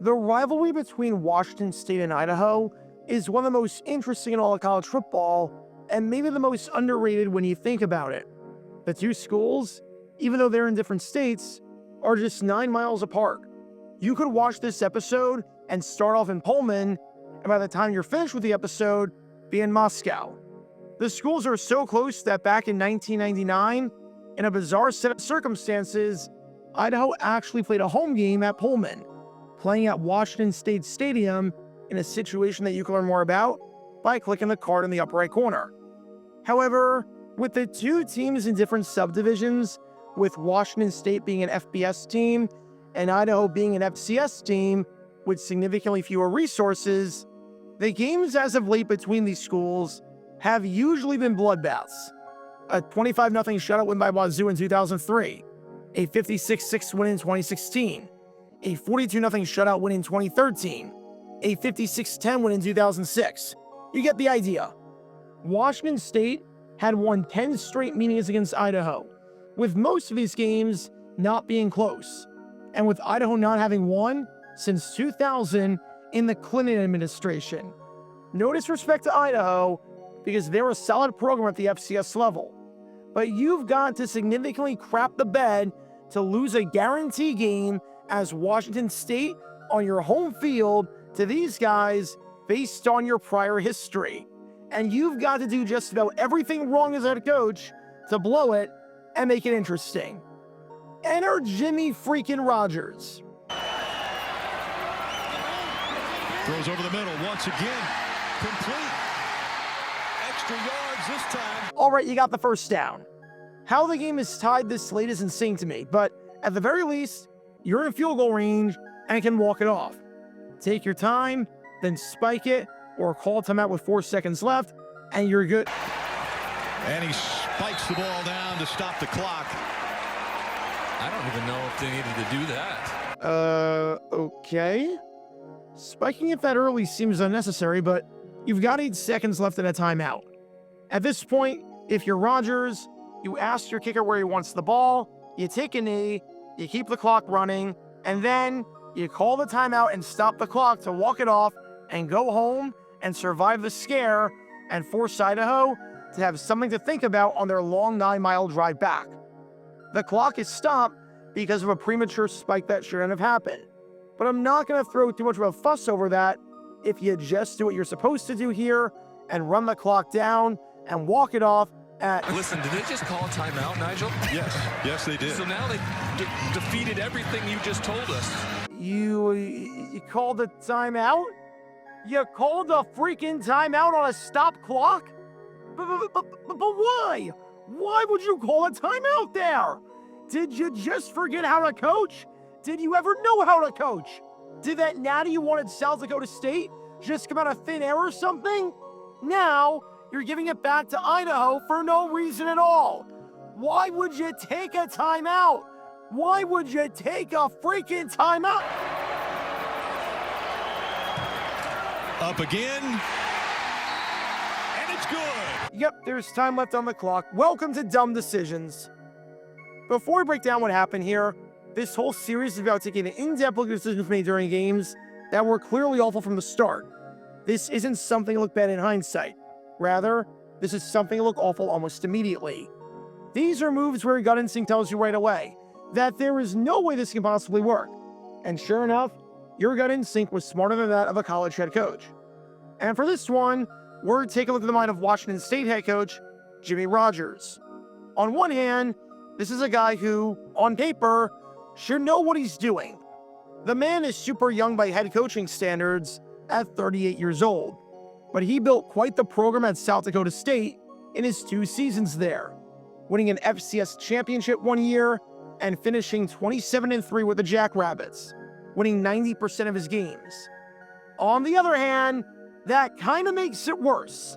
The rivalry between Washington State and Idaho is one of the most interesting in all of college football, and maybe the most underrated when you think about it. The two schools, even though they're in different states, are just 9 miles apart. You could watch this episode and start off in Pullman, and by the time you're finished with the episode, be in Moscow. The schools are so close that back in 1999, in a bizarre set of circumstances, Idaho actually played a home game at Pullman, playing at Washington State Stadium in a situation that you can learn more about by clicking the card in the upper right corner. However, with the two teams in different subdivisions, with Washington State being an FBS team and Idaho being an FCS team with significantly fewer resources, the games as of late between these schools have usually been bloodbaths. A 25-0 shutout win by Wazzu in 2003, a 56-6 win in 2016, a 42-0 shutout win in 2013, a 56-10 win in 2006. You get the idea. Washington State had won 10 straight meetings against Idaho, with most of these games not being close, and with Idaho not having won since 2000 in the Clinton administration. No disrespect to Idaho, because they're a solid program at the FCS level, but you've got to significantly crap the bed to lose a guarantee game as Washington State on your home field to these guys based on your prior history. And you've got to do just about everything wrong as a head coach to blow it and make it interesting. Enter Jimmy freaking Rogers. Throws over the middle once again. Complete. Extra yards this time. All right, you got the first down. How the game is tied this late is insane to me, but at the very least, you're in field goal range and can walk it off. Take your time, then spike it, or call timeout with 4 seconds left, and you're good. And he spikes the ball down to stop the clock. I don't even know if they needed to do that. Okay. Spiking it that early seems unnecessary, but you've got 8 seconds left in a timeout. At this point, if you're Rogers, you ask your kicker where he wants the ball, you take a knee, you keep the clock running, and then you call the timeout and stop the clock to walk it off and go home and survive the scare and force Idaho to have something to think about on their long 9-mile drive back. The clock is stopped because of a premature spike that shouldn't have happened. But I'm not going to throw too much of a fuss over that if you just do what you're supposed to do here and run the clock down and walk it off at... Listen, did they just call a timeout, Nigel? Yes, they did. So now they defeated everything you just told us. You called a timeout? You called a freaking timeout on a stop clock? But why? Why would you call a timeout there? Did you just forget how to coach? Did you ever know how to coach? Did that natty you wanted South Dakota State just come out of thin air or something? Now, you're giving it back to Idaho for no reason at all. Why would you take a timeout? Why would you take a freaking timeout? Up again. And it's good. Yep, there's time left on the clock. Welcome to Dumb Decisions. Before we break down what happened here, this whole series is about taking an in-depth look at decisions made during games that were clearly awful from the start. This isn't something to look bad in hindsight. Rather, this is something to look awful almost immediately. These are moves where your gut instinct tells you right away that there is no way this can possibly work. And sure enough, your gut instinct was smarter than that of a college head coach. And for this one, we're taking a look at the mind of Washington State head coach Jimmy Rogers. On one hand, this is a guy who, on paper, should know what he's doing. The man is super young by head coaching standards at 38 years old, but he built quite the program at South Dakota State in his 2 seasons there, winning an FCS championship one year and finishing 27-3 with the Jackrabbits, winning 90% of his games. On the other hand, that kind of makes it worse.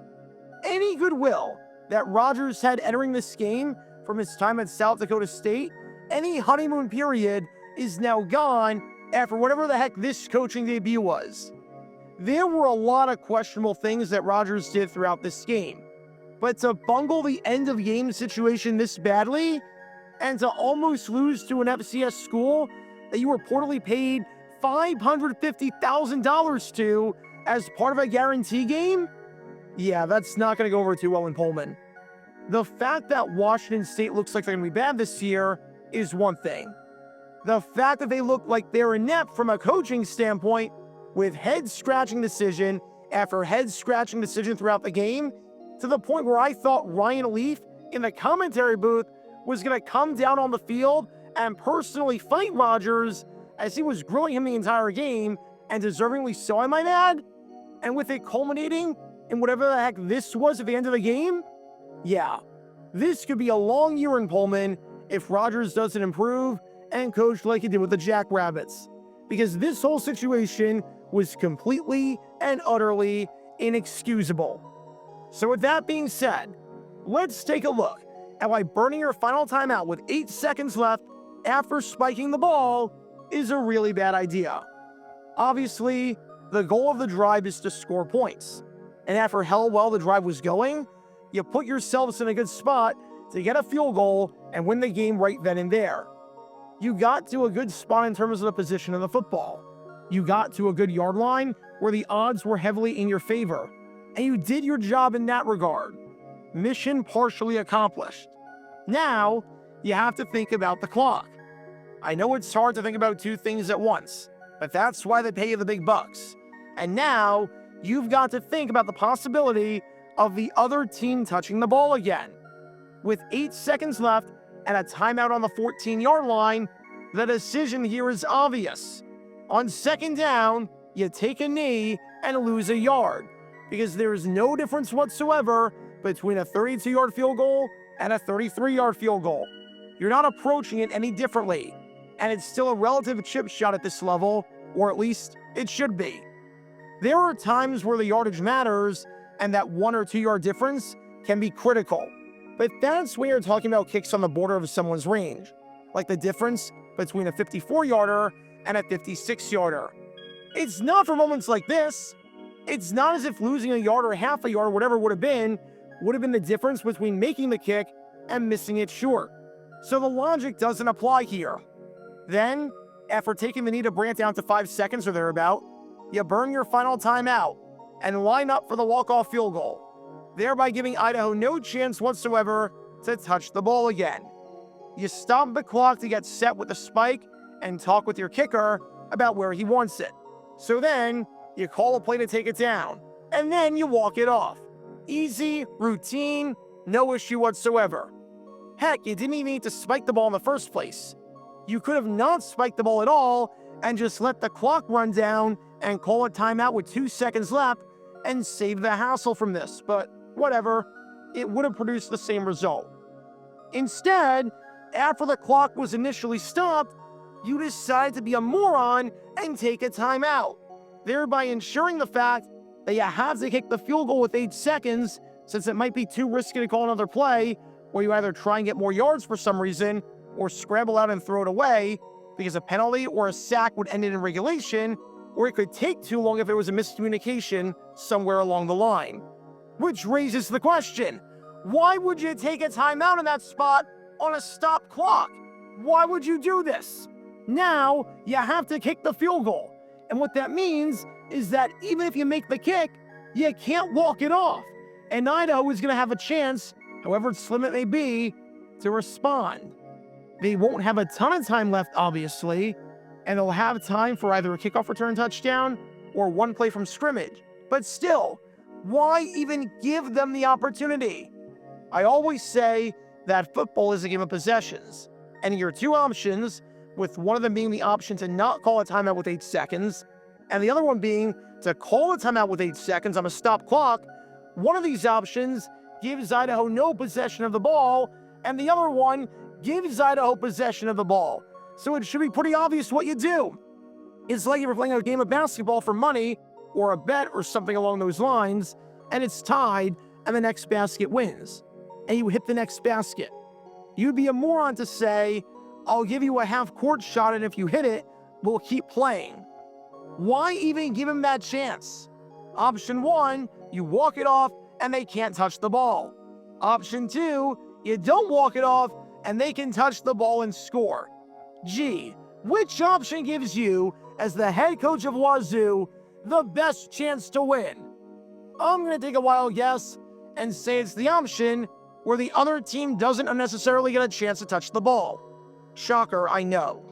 Any goodwill that Rogers had entering this game from his time at South Dakota State, any honeymoon period, is now gone after whatever the heck this coaching debut was. There were a lot of questionable things that Rogers did throughout this game, but to bungle the end of game situation this badly, and to almost lose to an FCS school that you reportedly paid $550,000 to as part of a guarantee game? Yeah, that's not going to go over too well in Pullman. The fact that Washington State looks like they're going to be bad this year is one thing. The fact that they look like they're inept from a coaching standpoint, with head-scratching decision after head-scratching decision throughout the game, to the point where I thought Ryan Leaf in the commentary booth was going to come down on the field and personally fight Rodgers as he was grilling him the entire game, and deservingly so, I might add. And with it culminating in whatever the heck this was at the end of the game, yeah, this could be a long year in Pullman if Rodgers doesn't improve and coach like he did with the Jackrabbits. Because this whole situation was completely and utterly inexcusable. So with that being said, let's take a look at why burning your final timeout with 8 seconds left after spiking the ball is a really bad idea. Obviously, the goal of the drive is to score points. And after how well the drive was going, you put yourselves in a good spot to get a field goal and win the game right then and there. You got to a good spot in terms of the position of the football. You got to a good yard line where the odds were heavily in your favor. And you did your job in that regard. Mission partially accomplished. Now, you have to think about the clock. I know it's hard to think about two things at once, but that's why they pay you the big bucks. And now, you've got to think about the possibility of the other team touching the ball again. With 8 seconds left and a timeout on the 14-yard line, the decision here is obvious. On second down, you take a knee and lose a yard, because there is no difference whatsoever between a 32-yard field goal and a 33-yard field goal. You're not approaching it any differently, and it's still a relative chip shot at this level, or at least it should be. There are times where the yardage matters, and that 1 or 2 yard difference can be critical. But that's when you're talking about kicks on the border of someone's range, like the difference between a 54-yarder and a 56-yarder. It's not for moments like this. It's not as if losing a yard or half a yard, whatever would have been the difference between making the kick and missing it short. So the logic doesn't apply here. Then, after taking the knee to bring it down to 5 seconds or thereabout, you burn your final timeout and line up for the walk-off field goal, thereby giving Idaho no chance whatsoever to touch the ball again. You stop the clock to get set with the spike and talk with your kicker about where he wants it. So then, you call a play to take it down, and then you walk it off. Easy, routine, no issue whatsoever. Heck, you didn't even need to spike the ball in the first place. You could have not spiked the ball at all and just let the clock run down and call a timeout with 2 seconds left and save the hassle from this, but whatever, it would have produced the same result. Instead, after the clock was initially stopped, you decided to be a moron and take a timeout, thereby ensuring the fact that you have to kick the field goal with 8 seconds, since it might be too risky to call another play, where you either try and get more yards for some reason, or scramble out and throw it away, because a penalty or a sack would end it in regulation, or it could take too long if there was a miscommunication somewhere along the line. Which raises the question, why would you take a timeout in that spot on a stop clock? Why would you do this? Now, you have to kick the field goal. And what that means is that even if you make the kick, you can't walk it off. And Idaho is going to have a chance, however slim it may be, to respond. They won't have a ton of time left, obviously, and they'll have time for either a kickoff return touchdown or one play from scrimmage. But still, why even give them the opportunity? I always say that football is a game of possessions, and your two options, with one of them being the option to not call a timeout with 8 seconds, and the other one being to call a timeout with 8 seconds on a stop clock, one of these options gives Idaho no possession of the ball, and the other one gives Idaho possession of the ball. So it should be pretty obvious what you do. It's like if you're playing a game of basketball for money, or a bet, or something along those lines, and it's tied, and the next basket wins, and you hit the next basket. You'd be a moron to say, I'll give you a half-court shot, and if you hit it, we'll keep playing. Why even give him that chance? Option 1, you walk it off, and they can't touch the ball. Option 2, you don't walk it off, and they can touch the ball and score. Gee, Which option gives you, as the head coach of Wazzu, the best chance to win? I'm going to take a wild guess and say it's the option where the other team doesn't unnecessarily get a chance to touch the ball. Shocker, I know.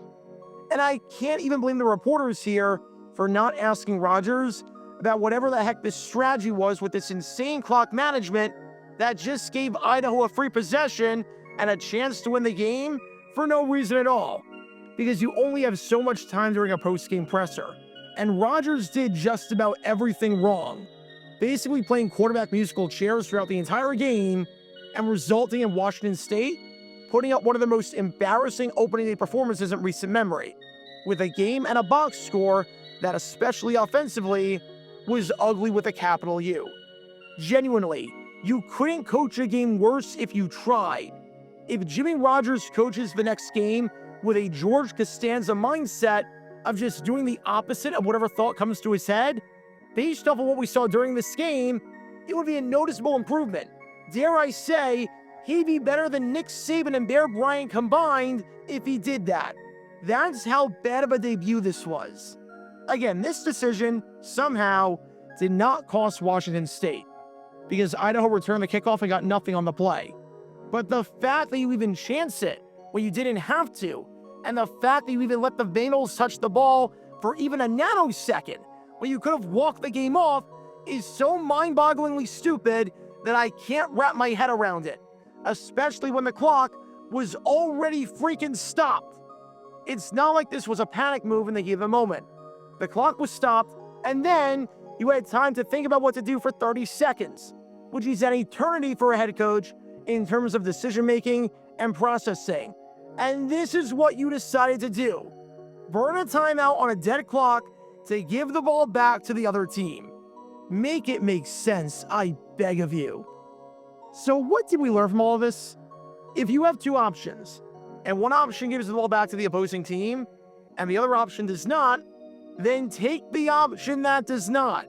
And I can't even blame the reporters here for not asking Rodgers about whatever the heck this strategy was with this insane clock management that just gave Idaho a free possession and a chance to win the game for no reason at all. Because you only have so much time during a post-game presser. And Rodgers did just about everything wrong, basically playing quarterback musical chairs throughout the entire game and resulting in Washington State putting up one of the most embarrassing opening day performances in recent memory, with a game and a box score that, especially offensively, was ugly with a capital U. Genuinely, you couldn't coach a game worse if you tried. If Jimmy Rodgers coaches the next game with a George Costanza mindset of just doing the opposite of whatever thought comes to his head, based off of what we saw during this game, it would be a noticeable improvement. Dare I say, he'd be better than Nick Saban and Bear Bryant combined if he did that. That's how bad of a debut this was. Again, this decision somehow did not cost Washington State, because Idaho returned the kickoff and got nothing on the play. But the fact that you even chance it when you didn't have to, and the fact that you even let the Vandals touch the ball for even a nanosecond when you could have walked the game off, is so mind-bogglingly stupid that I can't wrap my head around it, especially when the clock was already freaking stopped. It's not like this was a panic move in the heat of the moment. The clock was stopped, and then you had time to think about what to do for 30 seconds, which is an eternity for a head coach in terms of decision-making and processing. And this is what you decided to do. Burn a timeout on a dead clock to give the ball back to the other team. Make it make sense, I beg of you. So what did we learn from all of this? If you have two options, and one option gives the ball back to the opposing team, and the other option does not, then take the option that does not.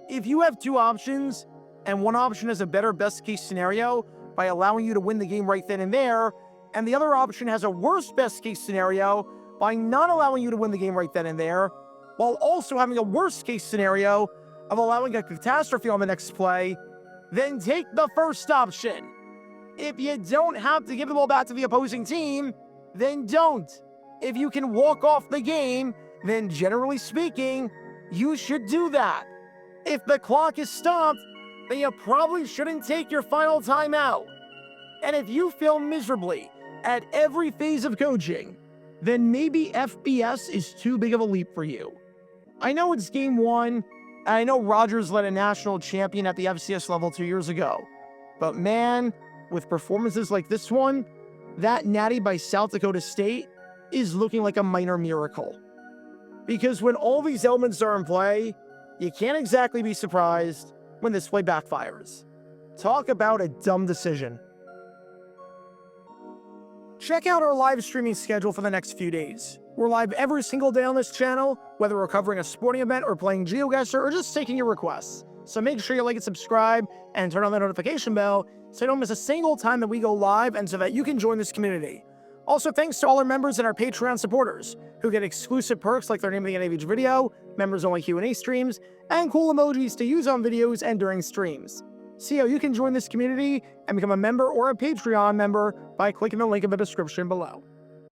If you have two options, and one option has a better best-case scenario by allowing you to win the game right then and there, and the other option has a worse best-case scenario by not allowing you to win the game right then and there, while also having a worst-case scenario of allowing a catastrophe on the next play, then take the first option. If you don't have to give the ball back to the opposing team, then don't. If you can walk off the game, then generally speaking, you should do that. If the clock is stopped, then you probably shouldn't take your final timeout. And if you fail miserably at every phase of coaching, then maybe FBS is too big of a leap for you. I know it's game one, and I know Rodgers led a national champion at the FCS level 2 years ago. But man, with performances like this one, that natty by South Dakota State is looking like a minor miracle. Because when all these elements are in play, you can't exactly be surprised when this play backfires. Talk about a dumb decision. Check out our live streaming schedule for the next few days. We're live every single day on this channel, whether we're covering a sporting event or playing GeoGuessr or just taking your requests. So make sure you like and subscribe and turn on the notification bell so you don't miss a single time that we go live and so that you can join this community. Also, thanks to all our members and our Patreon supporters who get exclusive perks like their name of the end of each video, members-only Q&A streams, and cool emojis to use on videos and during streams. See how you can join this community and become a member or a Patreon member by clicking the link in the description below.